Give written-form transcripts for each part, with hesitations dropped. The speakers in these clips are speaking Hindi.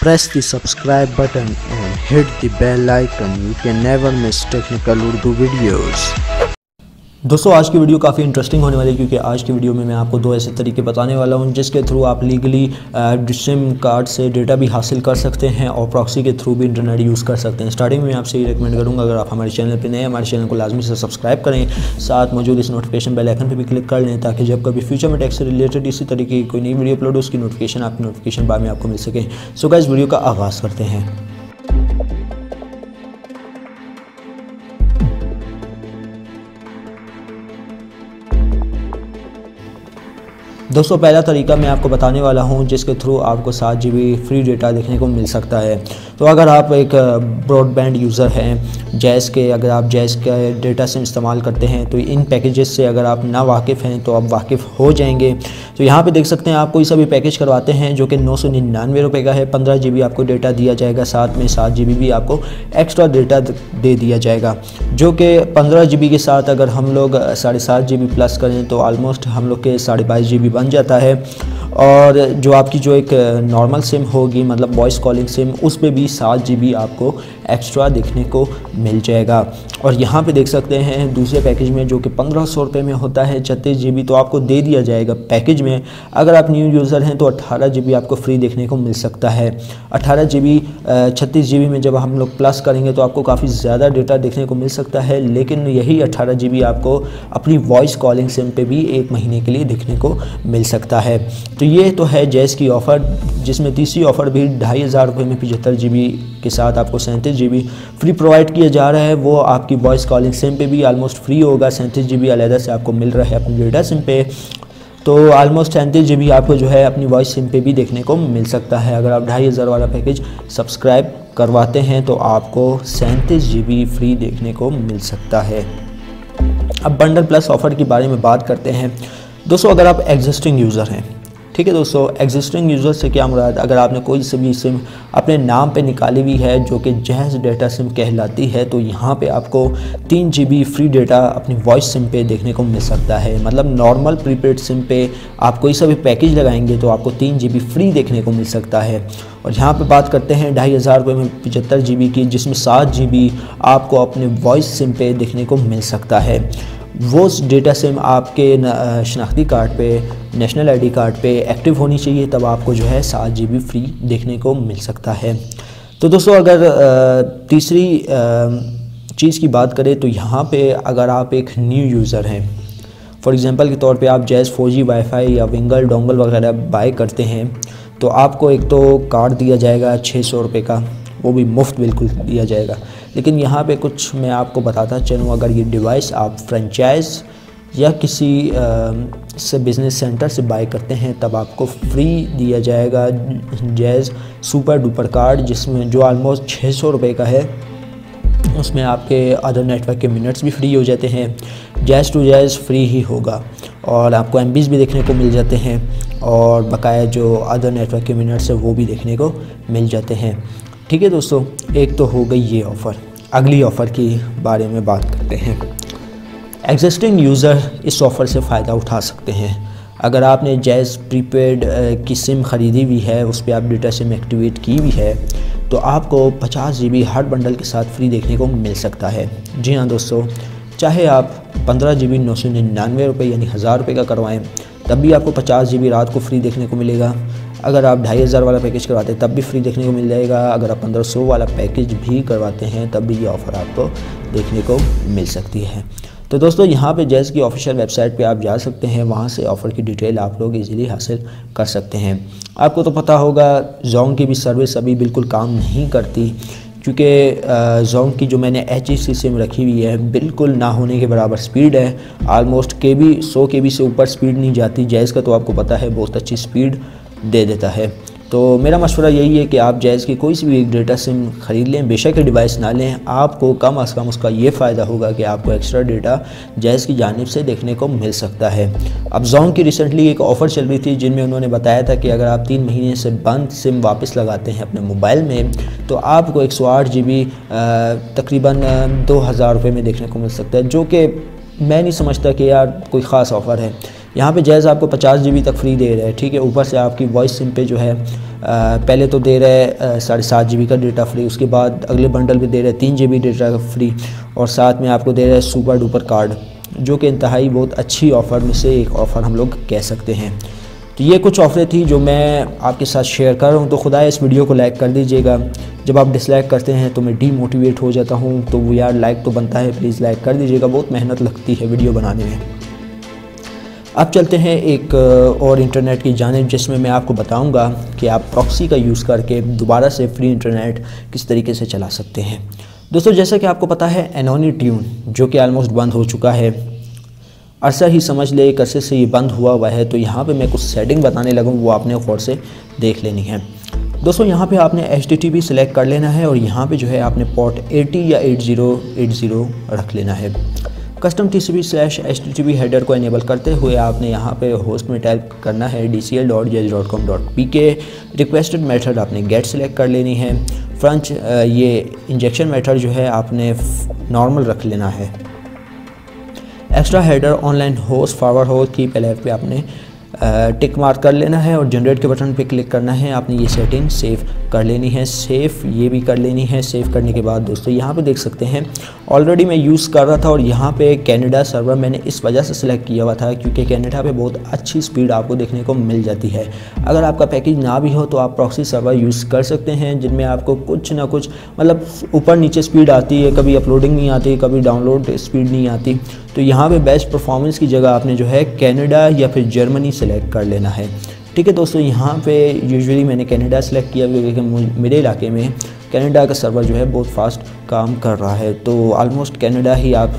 Press the subscribe button and hit the bell icon. You can never miss technical Urdu videos. दोस्तों आज की वीडियो काफ़ी इंटरेस्टिंग होने वाली है क्योंकि आज की वीडियो में मैं आपको दो ऐसे तरीके बताने वाला हूं जिसके थ्रू आप लीगली सिम कार्ड से डेटा भी हासिल कर सकते हैं और प्रॉक्सी के थ्रू भी इंटरनेट यूज़ कर सकते हैं। स्टार्टिंग में मैं आपसे ये रिकमेंड करूंगा, अगर आप हमारे चैनल पर नए हैं हमारे चैनल को लाजमी से सब्सक्राइब करें, साथ मौजूद इस नोटिफिकेशन बेल आइकन पर भी क्लिक कर लें ताकि जब कभी फ्यूचर में टेक से रिलेटेड इसी तरीके की कोई नई वीडियो अपलोड हो उसकी नोटिफिकेशन आपकी नोटिफिकेशन बार में आपको मिल सके। सो गाइस वीडियो का आगाज़ करते हैं। दोस्तों पहला तरीका मैं आपको बताने वाला हूं जिसके थ्रू आपको 7 GB फ्री डेटा देखने को मिल सकता है। तो अगर आप एक ब्रॉडबैंड यूज़र हैं जैज़ के, अगर आप जैज़ का डेटा सिम इस्तेमाल करते हैं तो इन पैकेजेस से अगर आप ना वाकिफ़ हैं तो आप वाकिफ़ हो जाएंगे। तो यहाँ पे देख सकते हैं आप कोई सा भी पैकेज करवाते हैं जो कि 999 रुपये का है, 15 GB आपको डेटा दिया जाएगा, साथ में 7 GB भी आपको एक्स्ट्रा डेटा दे दिया जाएगा, जो कि 15 GB के साथ अगर हम लोग 7.5 GB प्लस करें तो आलमोस्ट हम लोग के 22.5 GB बन जाता है। और जो आपकी जो एक नॉर्मल सिम होगी मतलब वॉइस कॉलिंग सिम, उस पे भी 7 GB आपको एक्स्ट्रा देखने को मिल जाएगा। और यहाँ पे देख सकते हैं दूसरे पैकेज में जो कि 1500 रुपये में होता है 36 GB तो आपको दे दिया जाएगा पैकेज में। अगर आप न्यू यूज़र हैं तो 18 GB आपको फ्री देखने को मिल सकता है। 18 GB 36 GB में जब हम लोग प्लस करेंगे तो आपको काफ़ी ज़्यादा डेटा देखने को मिल सकता है, लेकिन यही 18 GB आपको अपनी वॉइस कॉलिंग सिम पे भी 1 महीने के लिए देखने को मिल सकता है। तो ये तो है जैज़ की ऑफ़र, जिसमें तीसरी ऑफ़र भी 2500 रुपये में 75 GB के साथ आपको 37 GB फ्री प्रोवाइड किया जा रहा है। वो आपकी वॉइस कॉलिंग सिम पे भी आलमोस्ट फ्री होगा। 37 GB अलहदा से आपको मिल रहा है अपनी डेटा सिम पे, तो आलमोस्ट 37 GB आपको जो है अपनी वॉइस सिम पे भी देखने को मिल सकता है। अगर आप 2500 वाला पैकेज सब्सक्राइब करवाते हैं तो आपको 37 GB फ्री देखने को मिल सकता है। अब बंडल प्लस ऑफ़र के बारे में बात करते हैं। दोस्तों अगर आप एग्जिस्टिंग यूज़र हैं, ठीक है दोस्तों, एग्जिस्टिंग यूज़र से क्या मुराद, अगर आपने कोई सी भी सिम अपने नाम पे निकाली हुई है जो कि जैज़ डेटा सिम कहलाती है, तो यहाँ पे आपको 3 GB फ्री डेटा अपनी वॉइस सिम पे देखने को मिल सकता है। मतलब नॉर्मल प्रीपेड सिम पे आप कोई सा भी पैकेज लगाएंगे तो आपको 3 GB फ्री देखने को मिल सकता है। और यहाँ पे बात करते हैं 2500 रुपये में 75 GB की, जिसमें 7 GB आपको अपने वॉइस सिम पे देखने को मिल सकता है। वो डेटा सिम आपके शनाख्ती कार्ड पे, नेशनल आईडी कार्ड पे एक्टिव होनी चाहिए, तब आपको जो है 7 GB फ्री देखने को मिल सकता है। तो दोस्तों अगर तीसरी चीज़ की बात करें तो यहाँ पे अगर आप एक न्यू यूज़र हैं, फॉर एग्ज़ाम्पल के तौर पे आप जैज़ 4G वाईफाई या विंगल डोंगल वगैरह बाय करते हैं तो आपको एक तो कार्ड दिया जाएगा 600 रुपये का, वो भी मुफ्त बिल्कुल दिया जाएगा। लेकिन यहाँ पे कुछ मैं आपको बताता चलूँ, अगर ये डिवाइस आप फ्रेंचाइज या किसी से बिज़नेस सेंटर से बाय करते हैं तब आपको फ्री दिया जाएगा जैज़ सुपर डुपर कार्ड, जिसमें जो आलमोस्ट 600 रुपये का है। उसमें आपके अदर नेटवर्क के मिनट्स भी फ्री हो जाते हैं, जैज़ टू जैज़ फ्री ही होगा, और आपको MBs भी देखने को मिल जाते हैं, और बकाया जो अदर नेटवर्क के मिनट्स है वो भी देखने को मिल जाते हैं। ठीक है दोस्तों, एक तो हो गई ये ऑफ़र। अगली ऑफ़र की बारे में बात करते हैं। एग्जिस्टिंग यूज़र इस ऑफ़र से फ़ायदा उठा सकते हैं। अगर आपने जैज़ प्रीपेड की सिम ख़रीदी हुई है, उस पर आप डेटा सिम एक्टिवेट की हुई है, तो आपको 50 GB हर बंडल के साथ फ्री देखने को मिल सकता है। जी हाँ दोस्तों, चाहे आप 15 GB 999 रुपये यानी 1000 रुपये का करवाएँ तब भी आपको 50 GB रात को फ्री देखने को मिलेगा। अगर आप 2500 वाला पैकेज करवाते हैं तब भी फ्री देखने को मिल जाएगा। अगर आप 1500 वाला पैकेज भी करवाते हैं तब भी ये ऑफ़र आपको देखने को मिल सकती है। तो दोस्तों यहाँ पे जैज़ की ऑफिशियल वेबसाइट पे आप जा सकते हैं, वहाँ से ऑफ़र की डिटेल आप लोग इजीली हासिल कर सकते हैं। आपको तो पता होगा जोंग की भी सर्विस अभी बिल्कुल काम नहीं करती, क्योंकि जोंग की जो मैंने HEC सिम रखी हुई है बिल्कुल ना होने के बराबर स्पीड है। आलमोस्ट 100 KB से ऊपर स्पीड नहीं जाती। जैज़ का तो आपको पता है बहुत अच्छी स्पीड दे देता है। तो मेरा मशवरा यही है कि आप जैज़ की कोई सी भी एक डेटा सिम ख़रीद लें, बेशक डिवाइस ना लें, आपको कम से कम उसका ये फ़ायदा होगा कि आपको एक्स्ट्रा डेटा जैज़ की जानिब से देखने को मिल सकता है। अब जोंग की रिसेंटली एक ऑफ़र चल रही थी जिनमें उन्होंने बताया था कि अगर आप 3 महीने से बंद सिम वापस लगाते हैं अपने मोबाइल में तो आपको 108 GB तकरीबन 2000 रुपये में देखने को मिल सकता है, जो कि मैं नहीं समझता कि यार कोई ख़ास ऑफ़र है। यहाँ पे जैज़ आपको 50 GB तक फ्री दे रहा है, ठीक है। ऊपर से आपकी वॉइस सिम पे जो है पहले तो दे रहा है 7.5 GB का डेटा फ्री, उसके बाद अगले बंडल में दे रहा है 3 GB डेटा फ्री, और साथ में आपको दे रहा है सुपर डुपर कार्ड, जो कि इंतहाई बहुत अच्छी ऑफ़र में से एक ऑफ़र हम लोग कह सकते हैं। तो ये कुछ ऑफ़रें थी जो मैं आपके साथ शेयर कर रहा हूँ। तो खुदा इस वीडियो को लाइक कर दीजिएगा, जब आप डिसलाइक करते हैं तो मैं डीमोटिवेट हो जाता हूँ। तो यार लाइक तो बनता है, प्लीज़ लाइक कर दीजिएगा, बहुत मेहनत लगती है वीडियो बनाने में। अब चलते हैं एक और इंटरनेट की जानिब, जिसमें मैं आपको बताऊंगा कि आप प्रॉक्सी का यूज़ करके दोबारा से फ्री इंटरनेट किस तरीके से चला सकते हैं। दोस्तों, जैसा कि आपको पता है एनोनी ट्यून जो कि ऑलमोस्ट बंद हो चुका है, अरसा ही समझ ले एक अरसे से ये बंद हुआ है। तो यहाँ पे मैं कुछ सेटिंग बताने लगा हूँ, वो आपने गौर से देख लेनी है। दोस्तों, यहाँ पे आपने HTTP सेलेक्ट कर लेना है और यहाँ पे जो है आपने पोर्ट 80 या 8080 रख लेना है। कस्टम TCP/HTTP हेडर को इनेबल करते हुए आपने यहाँ पे होस्ट में टाइप करना है dcl.jazz.com.pk। रिक्वेस्टेड मेथड आपने गेट सेलेक्ट कर लेनी है। फ्रंट ये इंजेक्शन मेथड जो है आपने नॉर्मल रख लेना है। Extra header online host forward host की पहले पे आपने टिक मार्क कर लेना है और जनरेट के बटन पे क्लिक करना है। आपने ये सेटिंग सेव कर लेनी है, सेव ये भी कर लेनी है। सेव करने के बाद दोस्तों यहाँ पे देख सकते हैं ऑलरेडी मैं यूज़ कर रहा था और यहाँ पे कनाडा सर्वर मैंने इस वजह से सिलेक्ट किया हुआ था क्योंकि कनाडा पे बहुत अच्छी स्पीड आपको देखने को मिल जाती है। अगर आपका पैकेज ना भी हो तो आप प्रॉक्सी सर्वर यूज़ कर सकते हैं, जिनमें आपको कुछ ना कुछ मतलब ऊपर नीचे स्पीड आती है, कभी अपलोडिंग नहीं आती, कभी डाउनलोड स्पीड नहीं आती। तो यहाँ पे बेस्ट परफॉर्मेंस की जगह आपने जो है कनाडा या फिर जर्मनी सेलेक्ट कर लेना है। ठीक है दोस्तों, यहाँ पे यूजुअली मैंने कनाडा सेलेक्ट किया क्योंकि मेरे इलाके में कनाडा का सर्वर जो है बहुत फास्ट काम कर रहा है। तो ऑलमोस्ट कनाडा ही आप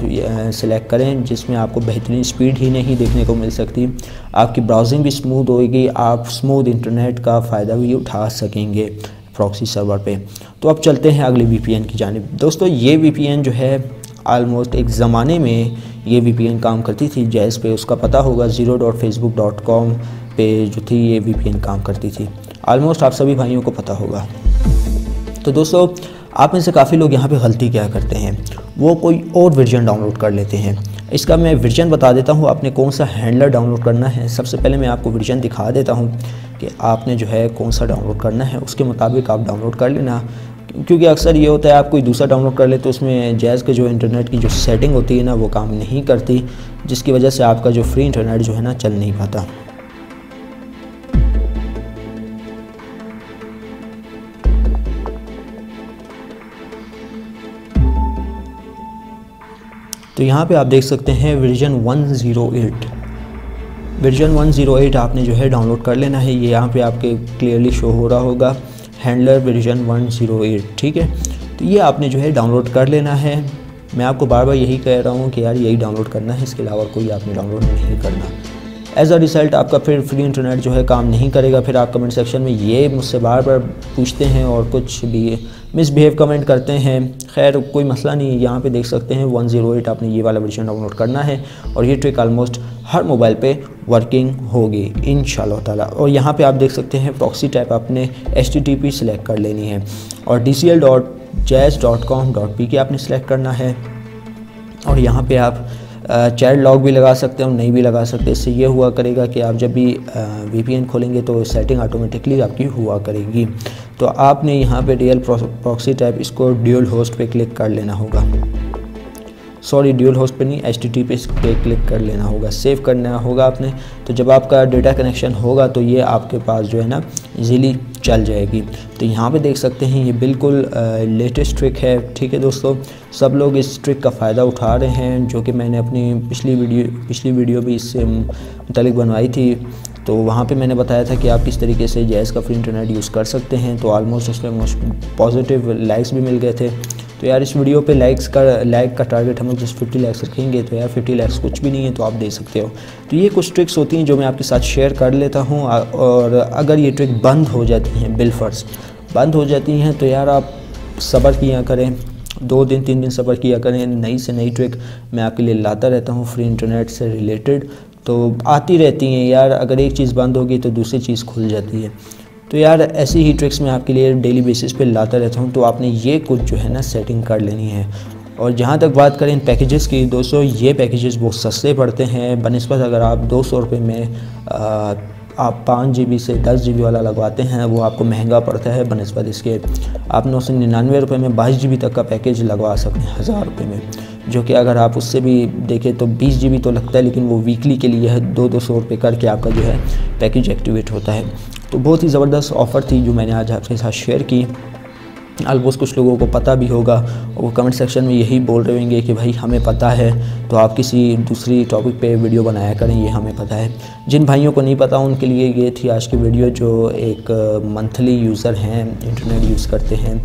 सेलेक्ट करें, जिसमें आपको बेहतरीन स्पीड ही नहीं देखने को मिल सकती, आपकी ब्राउजिंग भी स्मूथ होएगी, आप स्मूथ इंटरनेट का फ़ायदा भी उठा सकेंगे प्रॉक्सी सर्वर पे। तो अब चलते हैं अगले VPN की जानिब। दोस्तों, ये VPN जो है ऑलमोस्ट एक ज़माने में ये VPN काम करती थी जैज़ पे, उसका पता होगा 0.facebook.com पे जो थी ये VPN काम करती थी, ऑलमोस्ट आप सभी भाइयों को पता होगा। तो दोस्तों, आप में से काफ़ी लोग यहाँ पे गलती क्या करते हैं, वो कोई और वर्जन डाउनलोड कर लेते हैं। इसका मैं वर्जन बता देता हूँ आपने कौन सा हैंडलर डाउनलोड करना है। सबसे पहले मैं आपको वर्जन दिखा देता हूँ कि आपने जो है कौन सा डाउनलोड करना है, उसके मुताबिक आप डाउनलोड कर लेना। क्योंकि अक्सर ये होता है आप कोई दूसरा डाउनलोड कर ले तो उसमें जैज़ के जो इंटरनेट की जो सेटिंग होती है ना वो काम नहीं करती, जिसकी वजह से आपका जो फ्री इंटरनेट जो है ना चल नहीं पाता। तो यहाँ पे आप देख सकते हैं वर्जन 108 आपने जो है डाउनलोड कर लेना है। ये यहाँ पे आपके क्लियरली शो हो रहा होगा हैंडलर वर्जन 108। ठीक है, तो ये आपने जो है डाउनलोड कर लेना है। मैं आपको बार बार यही कह रहा हूँ कि यार यही डाउनलोड करना है, इसके अलावा कोई आपने डाउनलोड नहीं करना। एज अ रिज़ल्ट आपका फिर फ्री इंटरनेट जो है काम नहीं करेगा। फिर आप कमेंट सेक्शन में ये मुझसे बार बार पूछते हैं और कुछ भी मिसबिहेव कमेंट करते हैं। खैर कोई मसला नहीं है, यहाँ पे देख सकते हैं 108 आपने ये वाला वर्जन डाउनलोड करना है और ये ट्रिक ऑलमोस्ट हर मोबाइल पे वर्किंग होगी इंशाल्लाह ताला। और यहाँ पे आप देख सकते हैं प्रॉक्सी टाइप आपने HTTP सेलेक्ट कर लेनी है और dcl.jazz.com.pk आपने सेलेक्ट करना है। और यहाँ पे आप चाइल्ड लॉग भी लगा सकते हैं और नहीं भी लगा सकते। इससे ये हुआ करेगा कि आप जब भी VPN खोलेंगे तो सेटिंग ऑटोमेटिकली आपकी हुआ करेगी। तो आपने यहाँ पे रियल प्रॉक्सी टाइप इसको ड्यूल होस्ट पे क्लिक कर लेना होगा, सॉरी ड्यूल होस्ट पे नहीं HTTP पे क्लिक कर लेना होगा, सेव करना होगा आपने। तो जब आपका डेटा कनेक्शन होगा तो ये आपके पास जो है ना इजीली चल जाएगी। तो यहाँ पे देख सकते हैं ये बिल्कुल लेटेस्ट ट्रिक है। ठीक है दोस्तों, सब लोग इस ट्रिक का फ़ायदा उठा रहे हैं, जो कि मैंने अपनी पिछली वीडियो भी इससे मुतालिक बनवाई थी। तो वहाँ पे मैंने बताया था कि आप किस तरीके से जैज़ का फ्री इंटरनेट यूज़ कर सकते हैं। तो ऑलमोस्ट उसमें पॉजिटिव लाइक्स भी मिल गए थे। तो यार इस वीडियो पे लाइक का टारगेट हम लोग जस्ट 50 लाइक्स रखेंगे, तो यार 50 लाइक्स कुछ भी नहीं है, तो आप दे सकते हो। तो ये कुछ ट्रिक्स होती हैं जो मैं आपके साथ शेयर कर लेता हूँ। और अगर ये ट्रिक बंद हो जाती हैं, बिलफर्ज बंद हो जाती हैं, तो यार आप सब्र किया करें, 2 दिन 3 दिन सब्र किया करें। नई से नई ट्रिक मैं आपके लिए लाता रहता हूँ फ्री इंटरनेट से रिलेटेड, तो आती रहती हैं यार। अगर एक चीज़ बंद होगी तो दूसरी चीज़ खुल जाती है। तो यार ऐसी ही ट्रिक्स मैं आपके लिए डेली बेसिस पे लाता रहता हूँ। तो आपने ये कुछ जो है ना सेटिंग कर लेनी है। और जहाँ तक बात करें इन पैकेजेस की, दोस्तों ये पैकेजेस बहुत सस्ते पड़ते हैं बनस्बत अगर आप 200 रुपये में आप 5 GB से 10 GB वाला लगवाते हैं वो आपको महंगा पड़ता है बनस्बत इसके। आप 999 रुपये में 22 GB तक का पैकेज लगवा सकते हैं 1000 रुपये में, जो कि अगर आप उससे भी देखें तो 20 GB तो लगता है, लेकिन वो वीकली के लिए है। 200 रुपये करके आपका जो है पैकेज एक्टिवेट होता है। तो बहुत ही ज़बरदस्त ऑफ़र थी जो मैंने आज आपके साथ शेयर की। ऑलमोस्ट कुछ लोगों को पता भी होगा, वो कमेंट सेक्शन में यही बोल रहे होंगे कि भाई हमें पता है, तो आप किसी दूसरी टॉपिक पे वीडियो बनाया करें, ये हमें पता है। जिन भाइयों को नहीं पता उनके लिए ये थी आज की वीडियो, जो एक मंथली यूज़र हैं, इंटरनेट यूज़ करते हैं।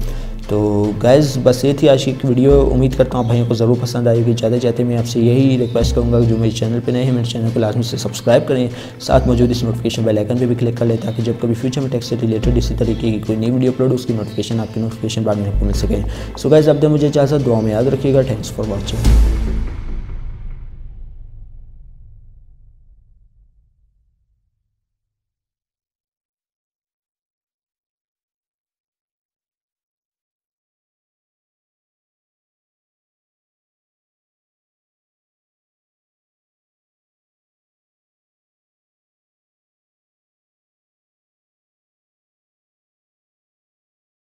तो गाइज़ बस ये थी आज की वीडियो। उम्मीद करता हूँ भाइयों को ज़रूर पसंद आएगी। ज़्यादा चाहते मैं आपसे यही रिक्वेस्ट करूँगा जो मेरे चैनल पे नए हैं, मेरे चैनल को लाजमी से सब्सक्राइब करें, साथ मौजूद इस नोटिफिकेशन बेल आइकन पे भी क्लिक कर लें, ताकि जब कभी फ्यूचर में टेक से रिलेटेड इसी तरीके की कोई नई वीडियो अपलोड उसकी नोटिफिकेशन आपकी नोटिफिकेशन बाद में आपको मिल सके। सो गाइज़ अब तक मुझे इजाज़त, दुआ में याद रखिएगा। Thanks for watching.